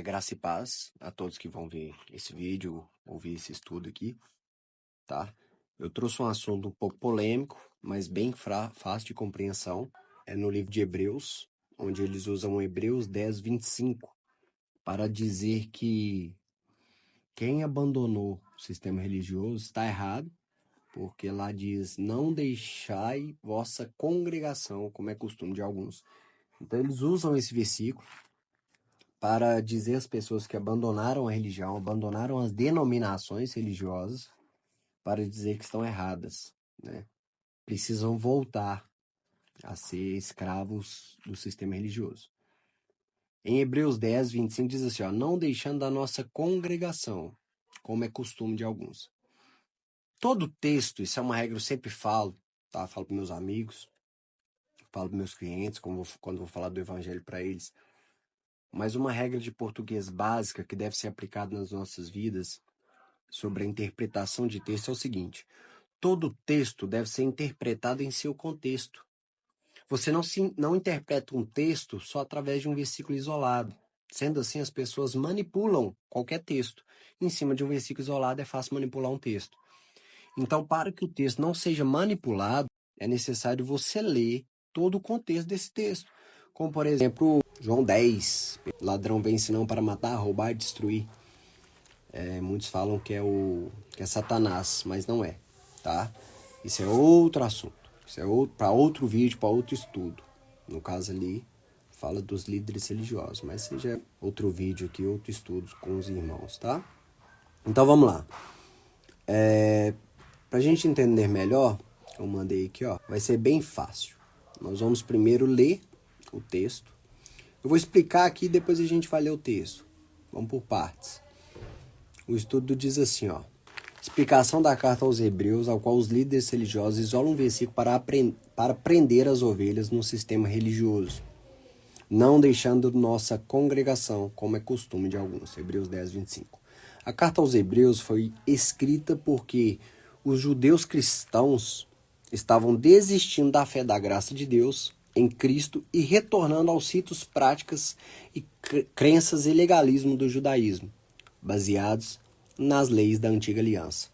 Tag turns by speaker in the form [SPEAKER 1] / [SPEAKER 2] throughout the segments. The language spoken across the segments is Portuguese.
[SPEAKER 1] Graça e paz a todos que vão ver esse vídeo, ouvir esse estudo aqui, tá? Eu trouxe um assunto um pouco polêmico, mas bem fácil de compreensão. É no livro de Hebreus, onde eles usam Hebreus 10, 25, para dizer que quem abandonou o sistema religioso está errado, porque lá diz, não deixai vossa congregação, como é costume de alguns. Então eles usam esse versículo para dizer às pessoas que abandonaram a religião, abandonaram as denominações religiosas, para dizer que estão erradas, né? Precisam voltar a ser escravos do sistema religioso. Em Hebreus 10, 25 diz assim, não deixando da nossa congregação, como é costume de alguns. Todo texto, isso é uma regra que eu sempre falo, tá? Falo para meus amigos, falo para meus clientes, quando vou falar do evangelho para eles. Mas uma regra de português básica que deve ser aplicada nas nossas vidas sobre a interpretação de texto é o seguinte: todo texto deve ser interpretado em seu contexto. Você não interpreta um texto só através de um versículo isolado. Sendo assim, as pessoas manipulam qualquer texto. Em cima de um versículo isolado é fácil manipular um texto. Então, para que o texto não seja manipulado, é necessário você ler todo o contexto desse texto. Como, por exemplo, João 10, ladrão vem senão para matar, roubar e destruir. Muitos falam que é Satanás, mas não é, tá? Isso é outro assunto. Isso é para outro vídeo, para outro estudo. No caso ali, fala dos líderes religiosos, mas seja outro vídeo aqui, outro estudo com os irmãos, tá? Então vamos lá. Pra gente entender melhor, eu mandei aqui, vai ser bem fácil. Nós vamos primeiro ler o texto. Eu vou explicar aqui e depois a gente vai ler o texto. Vamos por partes. O estudo diz assim, explicação da carta aos Hebreus, ao qual os líderes religiosos isolam um versículo para prender as ovelhas no sistema religioso, não deixando nossa congregação, como é costume de alguns. Hebreus 10, 25. A carta aos Hebreus foi escrita porque os judeus cristãos estavam desistindo da fé da graça de Deus em Cristo e retornando aos ritos, práticas e crenças e legalismo do judaísmo, baseados nas leis da antiga aliança.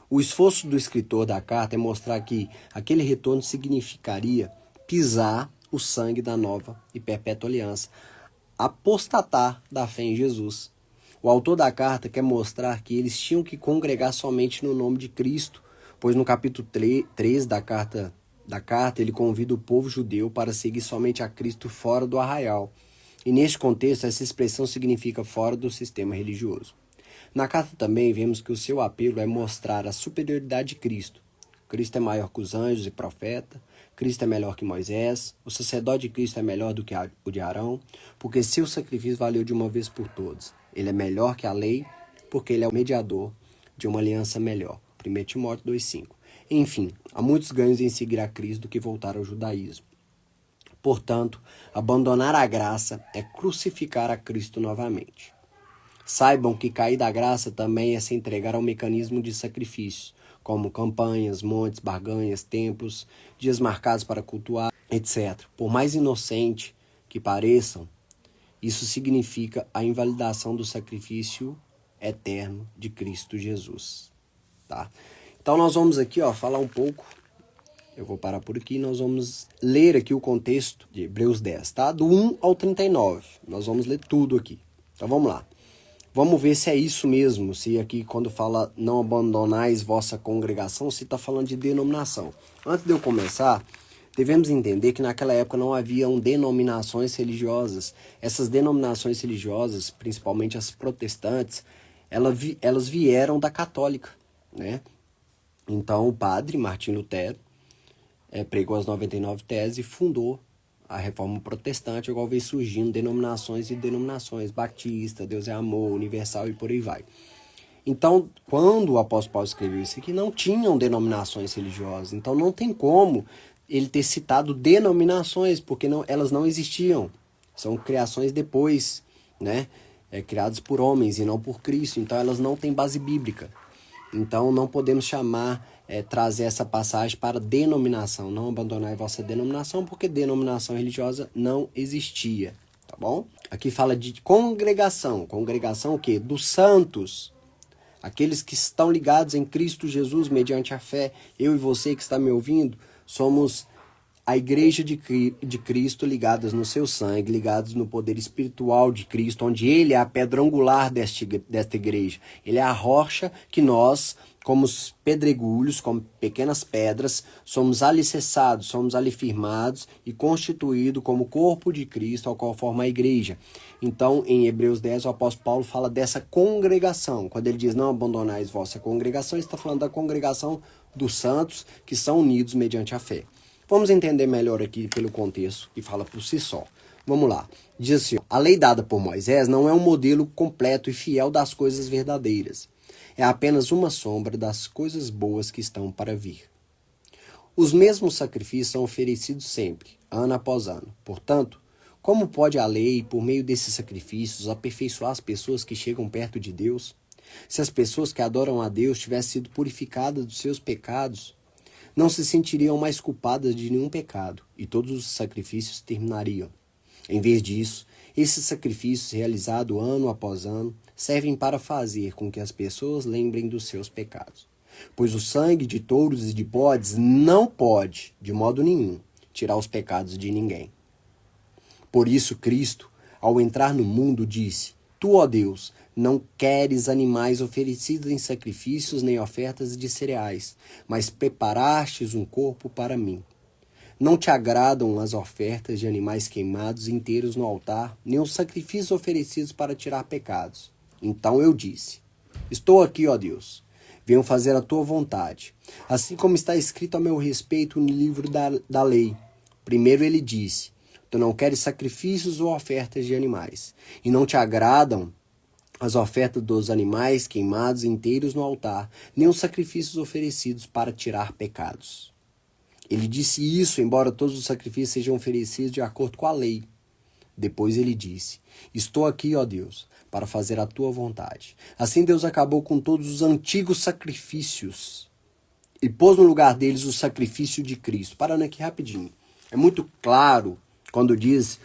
[SPEAKER 1] O esforço do escritor da carta é mostrar que aquele retorno significaria pisar o sangue da nova e perpétua aliança, apostatar da fé em Jesus. O autor da carta quer mostrar que eles tinham que congregar somente no nome de Cristo, pois no capítulo 3 da carta ele convida o povo judeu para seguir somente a Cristo fora do arraial. E neste contexto, essa expressão significa fora do sistema religioso. Na carta também vemos que o seu apelo é mostrar a superioridade de Cristo. Cristo é maior que os anjos e profeta, Cristo é melhor que Moisés, o sacerdote de Cristo é melhor do que o de Arão, porque seu sacrifício valeu de uma vez por todas. Ele é melhor que a lei, porque ele é o mediador de uma aliança melhor. 1 Timóteo 2,5. Enfim, há muitos ganhos em seguir a Cristo do que voltar ao judaísmo. Portanto, abandonar a graça é crucificar a Cristo novamente. Saibam que cair da graça também é se entregar ao mecanismo de sacrifício, como campanhas, montes, barganhas, templos, dias marcados para cultuar, etc. Por mais inocente que pareçam, isso significa a invalidação do sacrifício eterno de Cristo Jesus. Tá? Então nós vamos aqui falar um pouco, eu vou parar por aqui, nós vamos ler aqui o contexto de Hebreus 10, tá? Do 1 ao 39, nós vamos ler tudo aqui. Então vamos lá. Vamos ver se é isso mesmo, se aqui quando fala não abandonais vossa congregação, se está falando de denominação. Antes de eu começar, devemos entender que naquela época não haviam denominações religiosas. Essas denominações religiosas, principalmente as protestantes, elas vieram da católica, né? Então o padre Martim Lutero pregou as 99 teses e fundou a reforma protestante, igual veio surgindo denominações e denominações, batista, Deus é amor, universal e por aí vai. Então, quando o apóstolo Paulo escreveu isso aqui, não tinham denominações religiosas, então não tem como ele ter citado denominações, porque elas não existiam, são criações depois, né, criadas por homens e não por Cristo, então elas não têm base bíblica. Então não podemos trazer essa passagem para denominação, não abandonar a vossa denominação, porque denominação religiosa não existia, tá bom? Aqui fala de congregação. Congregação o quê? Dos santos. Aqueles que estão ligados em Cristo Jesus mediante a fé. Eu e você que está me ouvindo, somos a igreja de Cristo, ligadas no seu sangue, ligados no poder espiritual de Cristo, onde Ele é a pedra angular desta igreja. Ele é a rocha que nós, como os pedregulhos, como pequenas pedras, somos alicerçados, somos ali firmados e constituídos como corpo de Cristo, ao qual forma a igreja. Então, em Hebreus 10, o apóstolo Paulo fala dessa congregação. Quando ele diz, não abandonais vossa congregação, ele está falando da congregação dos santos que são unidos mediante a fé. Vamos entender melhor aqui pelo contexto que fala por si só. Vamos lá. Diz assim, a lei dada por Moisés não é um modelo completo e fiel das coisas verdadeiras. É apenas uma sombra das coisas boas que estão para vir. Os mesmos sacrifícios são oferecidos sempre, ano após ano. Portanto, como pode a lei, por meio desses sacrifícios, aperfeiçoar as pessoas que chegam perto de Deus? Se as pessoas que adoram a Deus tivessem sido purificadas dos seus pecados, não se sentiriam mais culpadas de nenhum pecado, e todos os sacrifícios terminariam. Em vez disso, esses sacrifícios, realizados ano após ano, servem para fazer com que as pessoas lembrem dos seus pecados. Pois o sangue de touros e de bodes não pode, de modo nenhum, tirar os pecados de ninguém. Por isso Cristo, ao entrar no mundo, disse, Tu, ó Deus, não queres animais oferecidos em sacrifícios nem ofertas de cereais, mas preparastes um corpo para mim. Não te agradam as ofertas de animais queimados inteiros no altar, nem os sacrifícios oferecidos para tirar pecados. Então eu disse, estou aqui, ó Deus, venho fazer a tua vontade. Assim como está escrito a meu respeito no livro da lei. Primeiro ele disse, tu não queres sacrifícios ou ofertas de animais, e não te agradam as ofertas dos animais queimados inteiros no altar, nem os sacrifícios oferecidos para tirar pecados. Ele disse isso, embora todos os sacrifícios sejam oferecidos de acordo com a lei. Depois ele disse, estou aqui, ó Deus, para fazer a tua vontade. Assim Deus acabou com todos os antigos sacrifícios e pôs no lugar deles o sacrifício de Cristo. Parando aqui rapidinho. É muito claro quando diz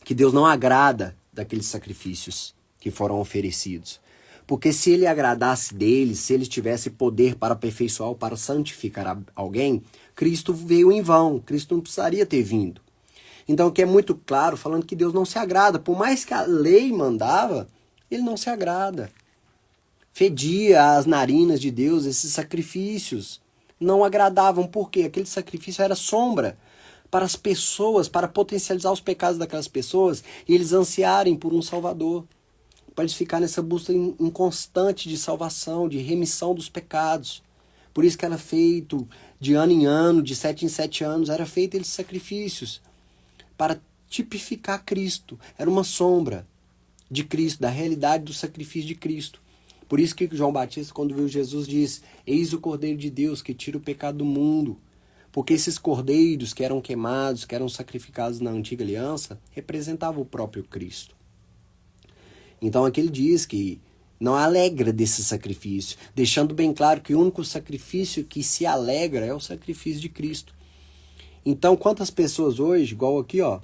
[SPEAKER 1] que Deus não agrada daqueles sacrifícios que foram oferecidos. Porque se ele agradasse deles, se ele tivesse poder para aperfeiçoar ou para santificar alguém, Cristo veio em vão, Cristo não precisaria ter vindo. Então aqui é muito claro, falando que Deus não se agrada. Por mais que a lei mandava, ele não se agrada. Fedia as narinas de Deus esses sacrifícios. Não agradavam, porque aquele sacrifício era sombra para as pessoas, para potencializar os pecados daquelas pessoas e eles ansiarem por um Salvador. Para eles ficar nessa busca inconstante de salvação, de remissão dos pecados. Por isso que era feito de ano em ano, de 7 em 7 anos, era feito esses sacrifícios para tipificar Cristo. Era uma sombra de Cristo, da realidade do sacrifício de Cristo. Por isso que João Batista, quando viu Jesus, diz, eis o Cordeiro de Deus que tira o pecado do mundo. Porque esses cordeiros que eram queimados, que eram sacrificados na antiga aliança, representavam o próprio Cristo. Então aqui ele diz que não alegra desse sacrifício, deixando bem claro que o único sacrifício que se alegra é o sacrifício de Cristo. Então quantas pessoas hoje, igual aqui, ó,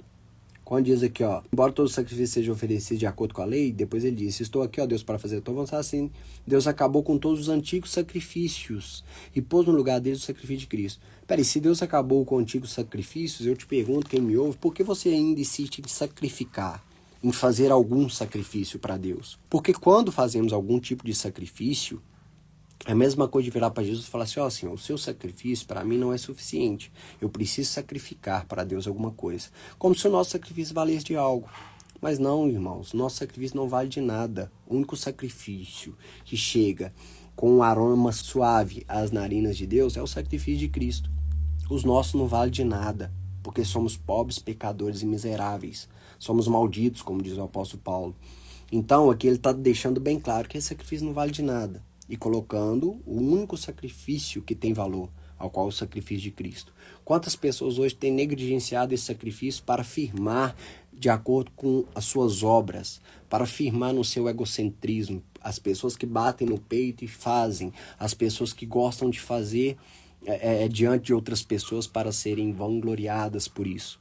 [SPEAKER 1] quando diz aqui, ó, embora todo sacrifício seja oferecido de acordo com a lei, depois ele diz, estou aqui, ó Deus, para fazer a tua vontade, assim, Deus acabou com todos os antigos sacrifícios e pôs no lugar deles o sacrifício de Cristo. Peraí, se Deus acabou com antigos sacrifícios, eu te pergunto, quem me ouve, por que você ainda insiste em sacrificar? Em fazer algum sacrifício para Deus. Porque quando fazemos algum tipo de sacrifício, é a mesma coisa de virar para Jesus e falar assim, ó Senhor, o seu sacrifício para mim não é suficiente. Eu preciso sacrificar para Deus alguma coisa. Como se o nosso sacrifício valesse de algo. Mas não, irmãos, nosso sacrifício não vale de nada. O único sacrifício que chega com um aroma suave às narinas de Deus é o sacrifício de Cristo. Os nossos não valem de nada, porque somos pobres, pecadores e miseráveis. Somos malditos, como diz o apóstolo Paulo. Então, aqui ele está deixando bem claro que esse sacrifício não vale de nada. E colocando o único sacrifício que tem valor, ao qual é o sacrifício de Cristo. Quantas pessoas hoje têm negligenciado esse sacrifício para firmar de acordo com as suas obras, para firmar no seu egocentrismo? As pessoas que batem no peito e fazem, as pessoas que gostam de fazer diante de outras pessoas para serem vangloriadas por isso.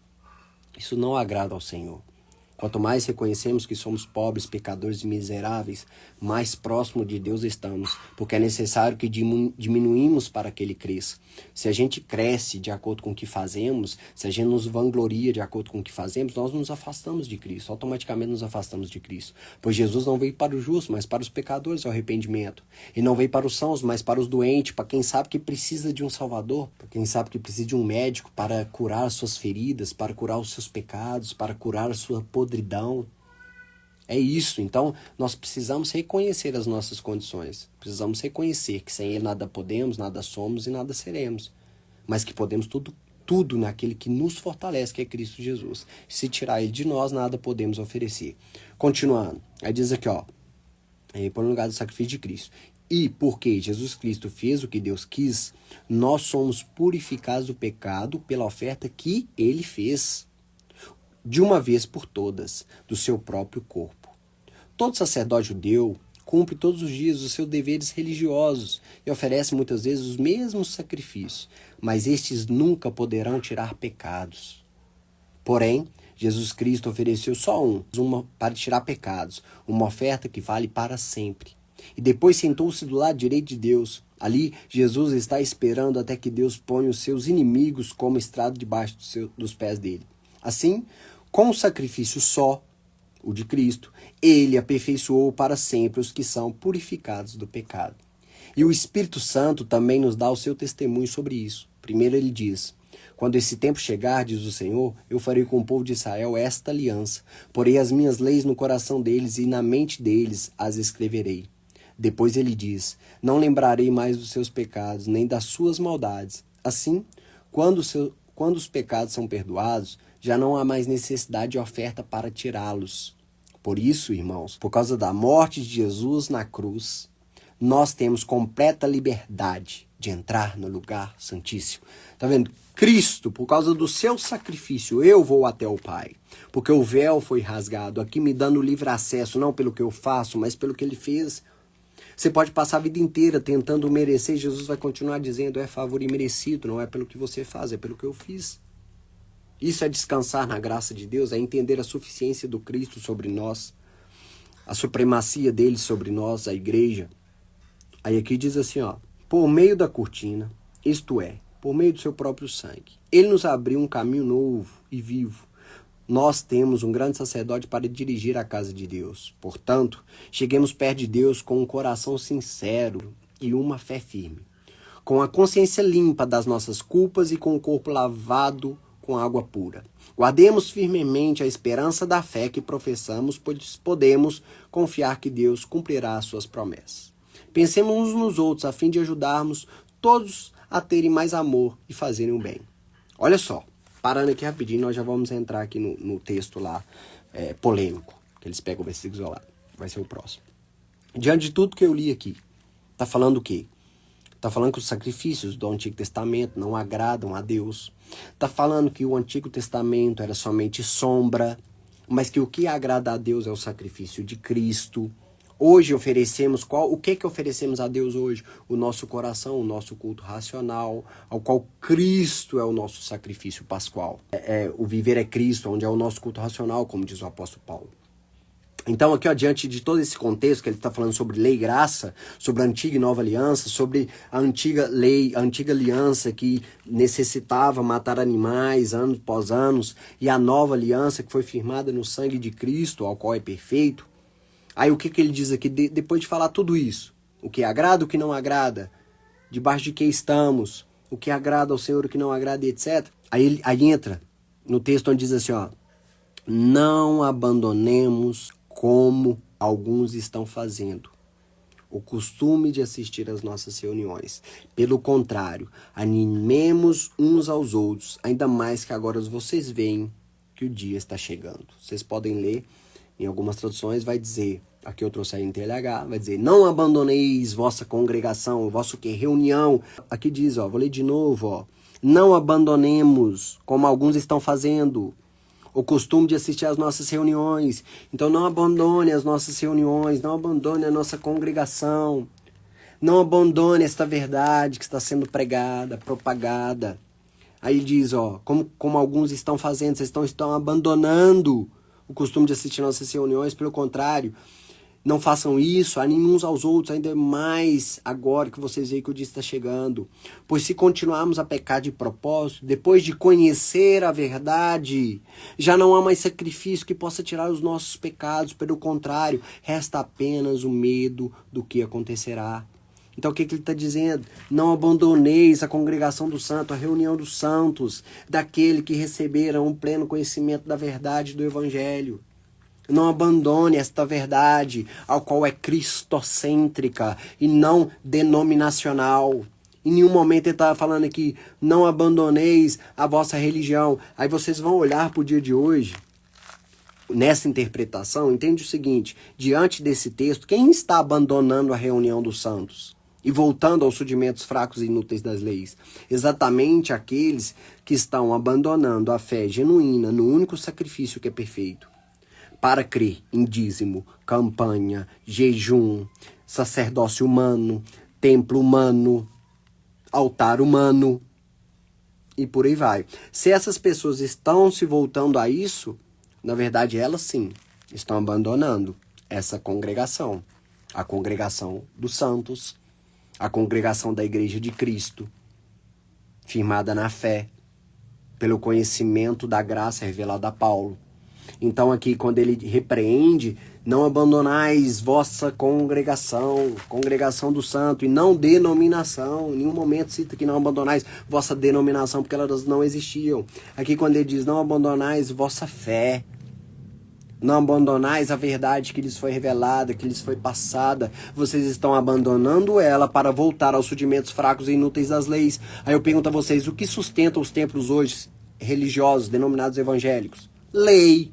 [SPEAKER 1] Isso não agrada ao Senhor. Quanto mais reconhecemos que somos pobres, pecadores e miseráveis, mais próximo de Deus estamos, porque é necessário que diminuímos para que Ele cresça. Se a gente cresce de acordo com o que fazemos, se a gente nos vangloria de acordo com o que fazemos, nós nos afastamos de Cristo, automaticamente nos afastamos de Cristo. Pois Jesus não veio para os justos, mas para os pecadores, o arrependimento. E não veio para os sãos, mas para os doentes, para quem sabe que precisa de um Salvador, para quem sabe que precisa de um médico para curar as suas feridas, para curar os seus pecados, para curar a sua podridão. É isso. Então, nós precisamos reconhecer as nossas condições. Precisamos reconhecer que sem Ele nada podemos, nada somos e nada seremos. Mas que podemos tudo naquele que nos fortalece, que é Cristo Jesus. Se tirar Ele de nós, nada podemos oferecer. Continuando. Aí diz aqui, põe no lugar do sacrifício de Cristo. E porque Jesus Cristo fez o que Deus quis, nós somos purificados do pecado pela oferta que Ele fez, de uma vez por todas, do seu próprio corpo. Todo sacerdote judeu cumpre todos os dias os seus deveres religiosos e oferece muitas vezes os mesmos sacrifícios, mas estes nunca poderão tirar pecados. Porém, Jesus Cristo ofereceu só uma para tirar pecados, uma oferta que vale para sempre. E depois sentou-se do lado direito de Deus. Ali, Jesus está esperando até que Deus ponha os seus inimigos como estrado debaixo dos pés dele. Assim, com um sacrifício só, o de Cristo, ele aperfeiçoou para sempre os que são purificados do pecado. E o Espírito Santo também nos dá o seu testemunho sobre isso. Primeiro ele diz: quando esse tempo chegar, diz o Senhor, eu farei com o povo de Israel esta aliança. Porei as minhas leis no coração deles e na mente deles as escreverei. Depois ele diz: não lembrarei mais dos seus pecados, nem das suas maldades. Assim, quando os pecados são perdoados, já não há mais necessidade de oferta para tirá-los. Por isso, irmãos, por causa da morte de Jesus na cruz, nós temos completa liberdade de entrar no lugar santíssimo. Tá vendo? Cristo, por causa do seu sacrifício, eu vou até o Pai. Porque o véu foi rasgado, aqui me dando livre acesso, não pelo que eu faço, mas pelo que Ele fez. Você pode passar a vida inteira tentando merecer, Jesus vai continuar dizendo: é favor imerecido, não é pelo que você faz, é pelo que eu fiz. Isso é descansar na graça de Deus, é entender a suficiência do Cristo sobre nós, a supremacia dele sobre nós, a igreja. Aí aqui diz assim, por meio da cortina, isto é, por meio do seu próprio sangue, ele nos abriu um caminho novo e vivo. Nós temos um grande sacerdote para dirigir a casa de Deus. Portanto, cheguemos perto de Deus com um coração sincero e uma fé firme, com a consciência limpa das nossas culpas e com o corpo lavado com água pura. Guardemos firmemente a esperança da fé que professamos, pois podemos confiar que Deus cumprirá as suas promessas. Pensemos uns nos outros, a fim de ajudarmos todos a terem mais amor e fazerem o bem. Olha só, parando aqui rapidinho, nós já vamos entrar aqui no texto lá, polêmico, que eles pegam o versículo isolado. Vai ser o próximo. Diante de tudo que eu li aqui, está falando o quê? Está falando que os sacrifícios do Antigo Testamento não agradam a Deus. Está falando que o Antigo Testamento era somente sombra, mas que o que agrada a Deus é o sacrifício de Cristo. Hoje oferecemos, o que oferecemos a Deus hoje? O nosso coração, o nosso culto racional, ao qual Cristo é o nosso sacrifício pascual. O viver é Cristo, onde é o nosso culto racional, como diz o apóstolo Paulo. Então aqui, diante de todo esse contexto que ele está falando sobre lei e graça, sobre a antiga e nova aliança, sobre a antiga lei, a antiga aliança que necessitava matar animais anos após anos, e a nova aliança que foi firmada no sangue de Cristo, ao qual é perfeito. Aí o que ele diz aqui, depois de falar tudo isso? O que agrada, o que não agrada, debaixo de que estamos, o que agrada ao Senhor, o que não agrada, etc. Aí entra no texto onde diz assim, não abandonemos como alguns estão fazendo o costume de assistir às nossas reuniões. Pelo contrário, animemos uns aos outros, ainda mais que agora vocês veem que o dia está chegando. Vocês podem ler, em algumas traduções vai dizer, aqui eu trouxe a NTLH, vai dizer, não abandoneis vossa congregação, vosso que? Reunião. Aqui diz, vou ler de novo, não abandonemos como alguns estão fazendo o costume de assistir às nossas reuniões. Então não abandone as nossas reuniões, não abandone a nossa congregação, não abandone esta verdade que está sendo pregada, propagada. Aí diz, como alguns estão fazendo, vocês estão abandonando o costume de assistir nossas reuniões. Pelo contrário, não façam isso, animem uns aos outros, ainda mais agora que vocês veem que o dia está chegando. Pois se continuarmos a pecar de propósito, depois de conhecer a verdade, já não há mais sacrifício que possa tirar os nossos pecados. Pelo contrário, resta apenas o medo do que acontecerá. Então o que ele está dizendo? Não abandoneis a congregação dos santos, a reunião dos santos, daquele que receberam um pleno conhecimento da verdade do Evangelho. Não abandone esta verdade, ao qual é cristocêntrica e não denominacional. Em nenhum momento ele está falando aqui, não abandoneis a vossa religião. Aí vocês vão olhar para o dia de hoje, nessa interpretação, entende o seguinte, diante desse texto, quem está abandonando a reunião dos santos? E voltando aos rudimentos fracos e inúteis das leis? Exatamente aqueles que estão abandonando a fé genuína no único sacrifício que é perfeito. Para crer em dízimo, campanha, jejum, sacerdócio humano, templo humano, altar humano e por aí vai. Se essas pessoas estão se voltando a isso, na verdade elas sim estão abandonando essa congregação. A congregação dos santos, a congregação da Igreja de Cristo, firmada na fé, pelo conhecimento da graça revelada a Paulo. Então aqui quando ele repreende, não abandonais vossa congregação, congregação do santo, e não denominação. Em nenhum momento cita que não abandonais vossa denominação, porque elas não existiam. Aqui quando ele diz, não abandonais vossa fé, não abandonais a verdade que lhes foi revelada, que lhes foi passada. Vocês estão abandonando ela para voltar aos rudimentos fracos e inúteis das leis. Aí eu pergunto a vocês, o que sustenta os templos hoje religiosos, denominados evangélicos? Lei,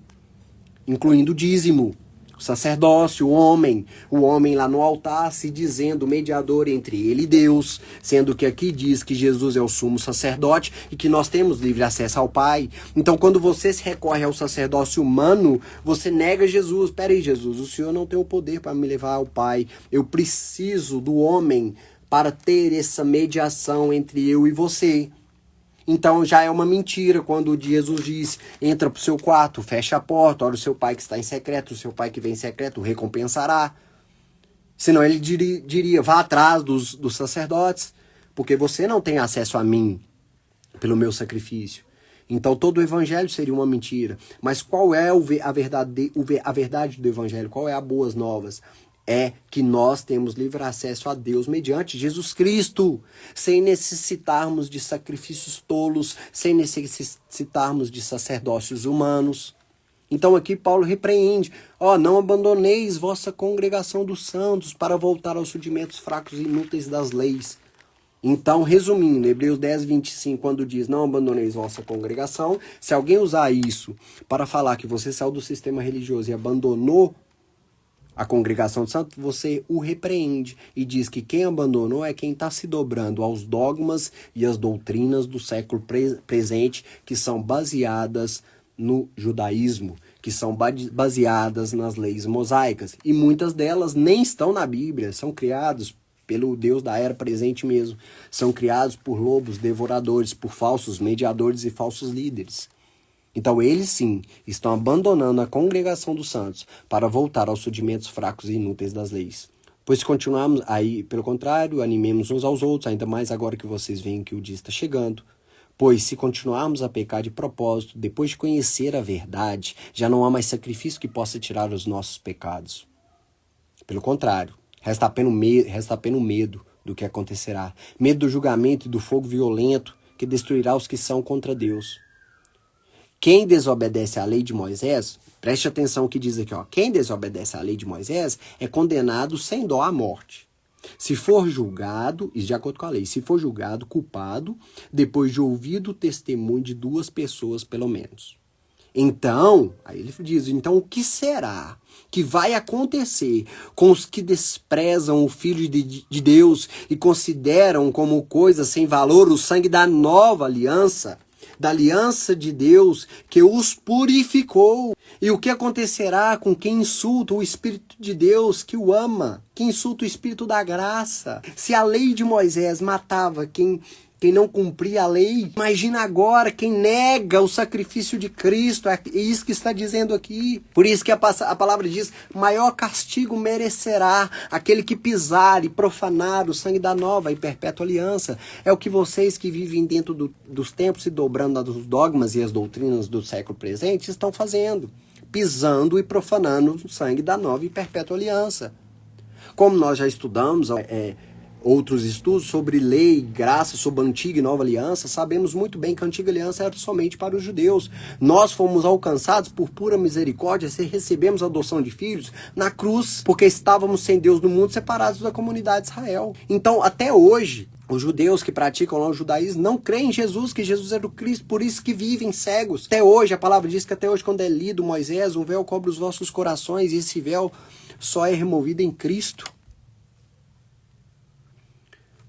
[SPEAKER 1] incluindo o dízimo, o sacerdócio, o homem lá no altar se dizendo mediador entre ele e Deus, sendo que aqui diz que Jesus é o sumo sacerdote e que nós temos livre acesso ao Pai. Então quando você se recorre ao sacerdócio humano, você nega Jesus. Peraí, Jesus, o Senhor não tem o poder para me levar ao Pai. Eu preciso do homem para ter essa mediação entre eu e você. Então já é uma mentira quando Jesus diz, entra para o seu quarto, fecha a porta, ora o seu pai que está em secreto, o seu pai que vem em secreto o recompensará. Senão ele diria, vá atrás dos sacerdotes, porque você não tem acesso a mim pelo meu sacrifício. Então todo o evangelho seria uma mentira. Mas qual é a verdade do evangelho? Qual é a boas novas? É que nós temos livre acesso a Deus mediante Jesus Cristo, sem necessitarmos de sacrifícios tolos, sem necessitarmos de sacerdócios humanos. Então aqui Paulo repreende, não abandoneis vossa congregação dos santos para voltar aos rudimentos fracos e inúteis das leis. Então, resumindo, Hebreus 10, 25, quando diz não abandoneis vossa congregação, se alguém usar isso para falar que você saiu do sistema religioso e abandonou a congregação de santos, você o repreende e diz que quem abandonou é quem está se dobrando aos dogmas e às doutrinas do século presente, que são baseadas no judaísmo, que são baseadas nas leis mosaicas. E muitas delas nem estão na Bíblia, são criadas pelo Deus da era presente mesmo. São criados por lobos devoradores, por falsos mediadores e falsos líderes. Então eles sim estão abandonando a congregação dos santos para voltar aos rudimentos fracos e inúteis das leis. Pois se continuarmos aí, pelo contrário, animemos uns aos outros, ainda mais agora que vocês veem que o dia está chegando. Pois se continuarmos a pecar de propósito, depois de conhecer a verdade, já não há mais sacrifício que possa tirar os nossos pecados. Pelo contrário, resta apenas o medo do que acontecerá. Medo do julgamento e do fogo violento que destruirá os que são contra Deus. Quem desobedece à lei de Moisés, preste atenção o que diz aqui, quem desobedece à lei de Moisés é condenado sem dó à morte. Se for julgado, isso de acordo com a lei, se for julgado culpado, depois de ouvido o testemunho de 2 pessoas pelo menos. Então, aí ele diz, então o que será que vai acontecer com os que desprezam o Filho de Deus e consideram como coisa sem valor o sangue da nova aliança? Da aliança de Deus que os purificou. E o que acontecerá com quem insulta o Espírito de Deus que o ama, que insulta o Espírito da graça? Se a lei de Moisés matava quem quem não cumpria a lei. Imagina agora quem nega o sacrifício de Cristo. É isso que está dizendo aqui. Por isso que a palavra diz, maior castigo merecerá aquele que pisar e profanar o sangue da nova e perpétua aliança. É o que vocês que vivem dentro dos tempos e dobrando os dogmas e as doutrinas do século presente estão fazendo. Pisando e profanando o sangue da nova e perpétua aliança. Como nós já estudamos outros estudos sobre lei, graça, sobre a antiga e nova aliança, sabemos muito bem que a antiga aliança era somente para os judeus. Nós fomos alcançados por pura misericórdia e recebemos a adoção de filhos na cruz, porque estávamos sem Deus no mundo, separados da comunidade de Israel. Então, até hoje, os judeus que praticam lá o judaísmo não creem em Jesus, que Jesus era o Cristo, por isso que vivem cegos. Até hoje, a palavra diz que até hoje, quando é lido Moisés, um véu cobre os vossos corações, e esse véu só é removido em Cristo.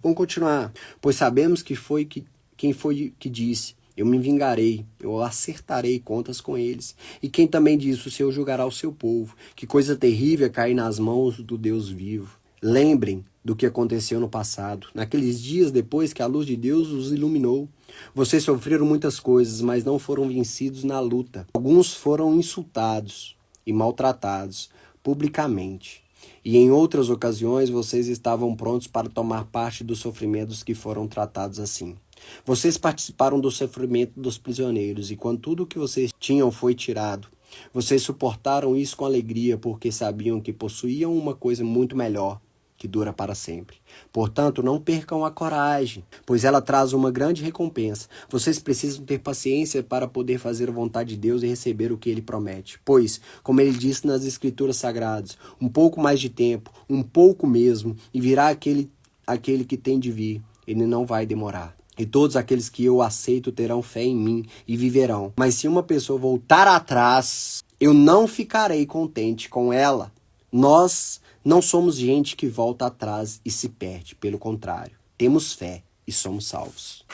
[SPEAKER 1] Vamos continuar. Pois sabemos quem foi que disse, eu me vingarei, eu acertarei contas com eles. E quem também disse, o Senhor julgará o seu povo. Que coisa terrível é cair nas mãos do Deus vivo. Lembrem do que aconteceu no passado, naqueles dias depois que a luz de Deus os iluminou. Vocês sofreram muitas coisas, mas não foram vencidos na luta. Alguns foram insultados e maltratados publicamente. E em outras ocasiões vocês estavam prontos para tomar parte dos sofrimentos que foram tratados assim. Vocês participaram do sofrimento dos prisioneiros, e quando tudo o que vocês tinham foi tirado, vocês suportaram isso com alegria, porque sabiam que possuíam uma coisa muito melhor, que dura para sempre. Portanto, não percam a coragem, pois ela traz uma grande recompensa. Vocês precisam ter paciência para poder fazer a vontade de Deus e receber o que Ele promete. Pois, como Ele disse nas Escrituras Sagradas, um pouco mais de tempo, um pouco mesmo, e virá aquele que tem de vir. Ele não vai demorar. E todos aqueles que eu aceito terão fé em mim e viverão. Mas se uma pessoa voltar atrás, eu não ficarei contente com ela. Nós não somos gente que volta atrás e se perde. Pelo contrário, temos fé e somos salvos.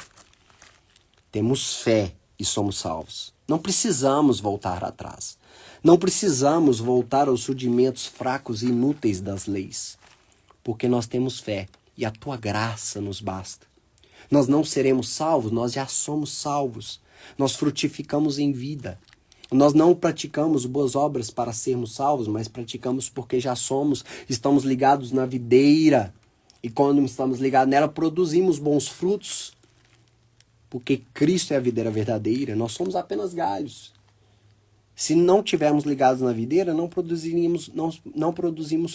[SPEAKER 1] Temos fé e somos salvos. Não precisamos voltar atrás. Não precisamos voltar aos rudimentos fracos e inúteis das leis. Porque nós temos fé e a tua graça nos basta. Nós não seremos salvos, nós já somos salvos. Nós frutificamos em vida. Nós não praticamos boas obras para sermos salvos, mas praticamos porque já estamos ligados na videira. E quando estamos ligados nela, produzimos bons frutos. Porque Cristo é a videira verdadeira, nós somos apenas galhos. Se não estivermos ligados na videira, não produzimos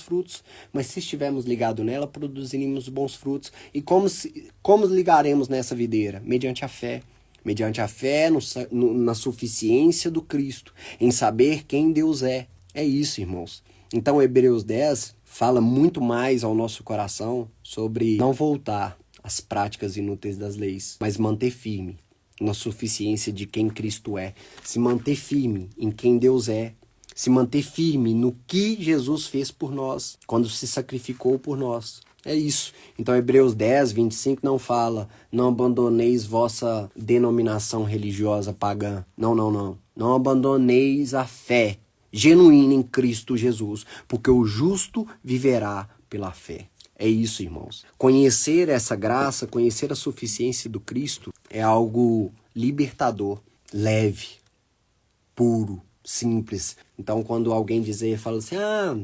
[SPEAKER 1] frutos. Mas se estivermos ligados nela, produziremos bons frutos. E como ligaremos nessa videira? Mediante a fé. Mediante a fé na suficiência do Cristo, em saber quem Deus é. É isso, irmãos. Então, Hebreus 10 fala muito mais ao nosso coração sobre não voltar às práticas inúteis das leis, mas manter firme na suficiência de quem Cristo é. Se manter firme em quem Deus é. Se manter firme no que Jesus fez por nós, quando se sacrificou por nós. É isso. Então, Hebreus 10, 25 não fala, não abandoneis vossa denominação religiosa pagã. Não. Não abandoneis a fé genuína em Cristo Jesus, porque o justo viverá pela fé. É isso, irmãos. Conhecer essa graça, conhecer a suficiência do Cristo é algo libertador, leve, puro, simples. Então, quando alguém fala assim,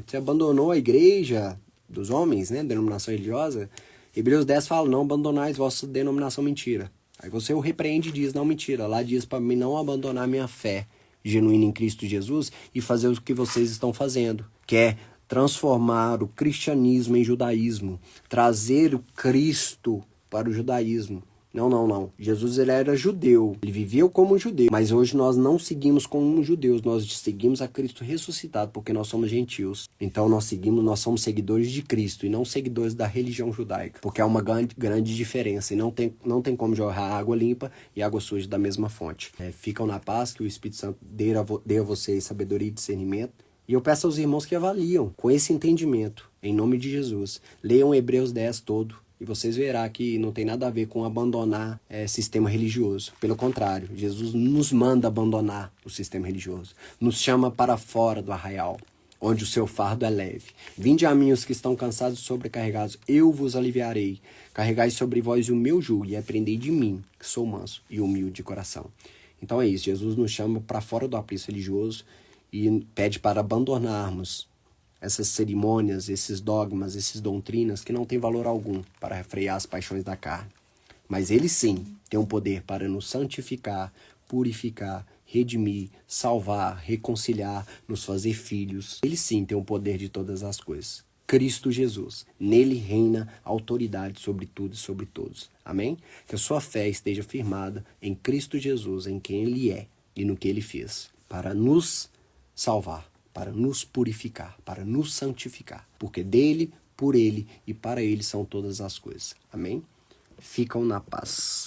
[SPEAKER 1] você abandonou a igreja dos homens, né, denominação religiosa, Hebreus 10 fala, não abandonais vossa denominação mentira. Aí você o repreende e diz, não, mentira. Lá diz para mim não abandonar minha fé genuína em Cristo Jesus e fazer o que vocês estão fazendo, que é transformar o cristianismo em judaísmo, trazer o Cristo para o judaísmo. Não. Jesus, ele era judeu, ele viveu como judeu, mas hoje nós não seguimos como judeus, nós seguimos a Cristo ressuscitado, porque nós somos gentios. Então nós somos seguidores de Cristo e não seguidores da religião judaica, porque há uma grande diferença e não tem como jorrar água limpa e água suja da mesma fonte. Ficam na paz, que o Espírito Santo dê a vocês sabedoria e discernimento. E eu peço aos irmãos que avaliam com esse entendimento, em nome de Jesus. Leiam Hebreus 10 todo. E vocês verão que não tem nada a ver com abandonar sistema religioso. Pelo contrário, Jesus nos manda abandonar o sistema religioso. Nos chama para fora do arraial. onde o seu fardo é leve. Vinde a mim os que estão cansados e sobrecarregados, eu vos aliviarei. Carregai sobre vós o meu jugo e aprendei de mim, que sou manso e humilde de coração. Então é isso, Jesus nos chama para fora do apreço religioso e pede para abandonarmos essas cerimônias, esses dogmas, essas doutrinas que não têm valor algum para refrear as paixões da carne. Mas ele sim tem um poder para nos santificar, purificar, redimir, salvar, reconciliar, nos fazer filhos. Ele sim tem o poder de todas as coisas. Cristo Jesus. Nele reina a autoridade sobre tudo e sobre todos. Amém? Que a sua fé esteja firmada em Cristo Jesus, em quem Ele é e no que Ele fez, para nos salvar, para nos purificar, para nos santificar. Porque dele, por Ele e para Ele são todas as coisas. Amém? Ficam na paz.